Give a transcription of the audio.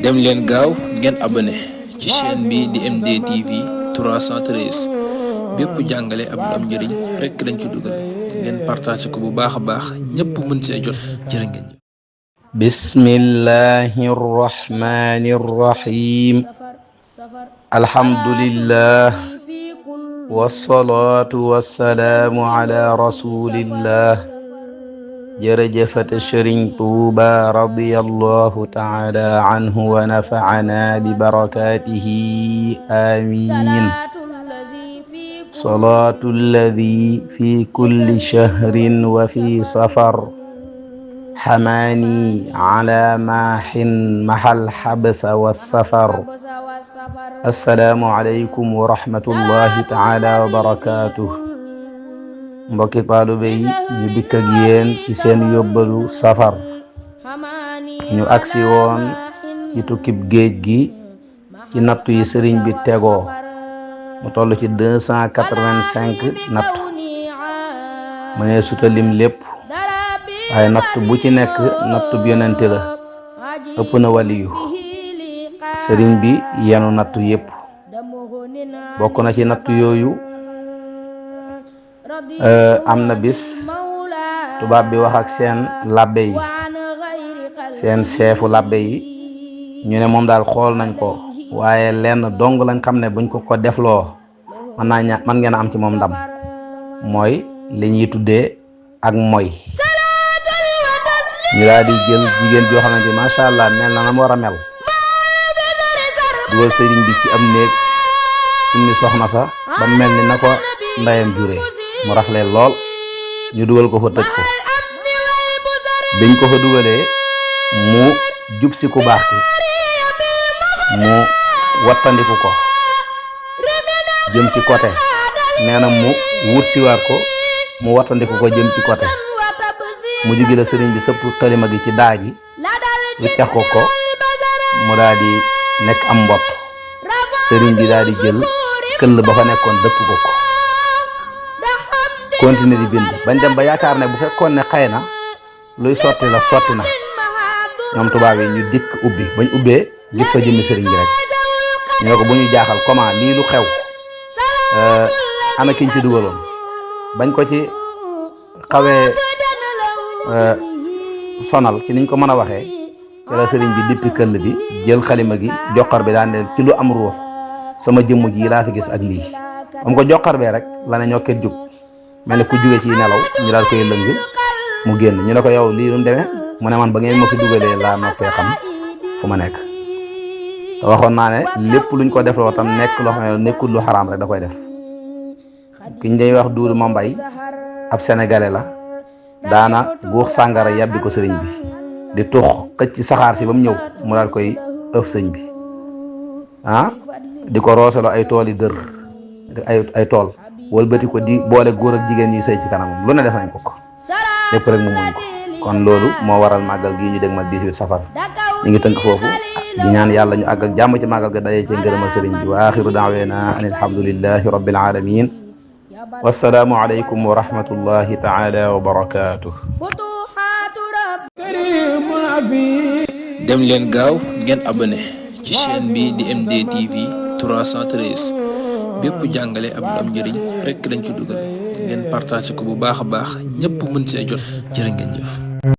dem leen gaaw ngeen abonné ci chaîne bi di MD TV 313 bépp jàngale ab am njëriñ rekk lañ ci dugal ngeen partage ko bu baax a baax ñépp mën see jot jërë ngeen jëf. bismillahi rrahmani rrahim alhamdulillah wassalaatu wassalaamu ala rasulillah jërëjëfate Sëriñ Tuuba radiyallahu taala anhu wa nafa'ana bi barakatihi amin salaatu alladi fi kulli shahrin wa fi safar xamaani ala maahin mahal xabsa wa safar assalaamu aleykum wa rahmatullahi taala wa barakatuh. mbokki taalibe yi ñu dikk ak yéen ci seen yóbbalu safar ñu agsi woon ci tukkib géej gi ci nattu yi sëriñ bi tegoo mu toll ci 285 nattu mu ne suta lim lépp waaye nattu bu ci nekk nattu bi yonente la ëpp na waliyu sëriñ bi yenu nattu yépp bokk na ci nattu yooyu am na bis tubaab bi wax ak seen labbe yi seen chefu labbe yi ñu ne moom daal xool nañ ko waaye lenn dong lañ xam ne buñ ko defloo mën ngeen a am ci moom ndam mooy li ñuy tuddee ak moy ñu daal di jël jigéen joo xamante macha allah mel na nam war a mel dugal sëriñ bi ci am néeg summi soxna sa ba mel ni na ko ndeyam juree mu rafle lool ñu dugal ko fa tëj ko biñ ko fa dugalee mu jub si ku baax ki mu wattandiku ko jëm ci côté nee na mu wut siwaat ko mu wattandiku ko jëm ci côté mu jugi la sëriñ bi sëpp xalima gi ci daa ji wiccax ko mu daal di nekk am mbott sëriñ bi daal di jël këll ba fa nekkoon dëpp ko continuer di bind bañ dem ba yaakaar ne bu fekkoon ne xëy na luy sotti la sotti na ñoom tubaab yi ñu dikk ubbi bañ ubbee gis fa jëmmi sëriñ bi rek ñu ne ko bu ñu jaaxal comment lii lu xew ana kiñ ci dugaloon bañ ko ci xawee sonal ci niñ ko mën a waxee ci la sëriñ bi dippi këll bi jël xalima gi joxar bi daan ne ci lu am ruux sama jëmm ji laa fi gis ak lii am ko joxar bee rek la ne ñokket jug mel ne ku jóge ci nelaw ñu daal koy lëng mu génn ñu ne ko yow lii lu mu demee mu ne man ba ngeen ma fi dugalee laa noppee xam fu ma nekk te waxoon naa ne lépp luñ ko defloo tam nekk loo xam ne nekkul lu xaraam rek da koy def kiñ day wax Duudu Mambay ab sénégalais la daana guux sàngara yàbbi ko sëriñ bi di tux xëcc ci saxaar si ba mu ñëw mu daal koy ëf sëñ bi di ko rooseloo ay tool yi dër ay tool wëlbati ko di boole góor ak jigéen ñuy sëy ci kanamam lu ne def nañ ko lépp rek mu muñ ko kon loolu moo waral màggal gii ñu dégg ma 18 safar ñu ngi tënk foofu di ñaan yàlla ñu àgg ak jàmm ci màggal ga dajee ci ngërëmal sëriñ bi wa axiru da'wana an alhamdulillahi rabbil alamin wassalaamu aleykum wa rahmatullahi taala wa barakatuh. dem leen gaaw ngeen abonné ci chaîne bi di MD TV 313 bépp jàngale ab am njëriñ rekk lañ ci dugal ngeen partage ko bu baax a baax ñépp mën see jot jërë ngeen jëf.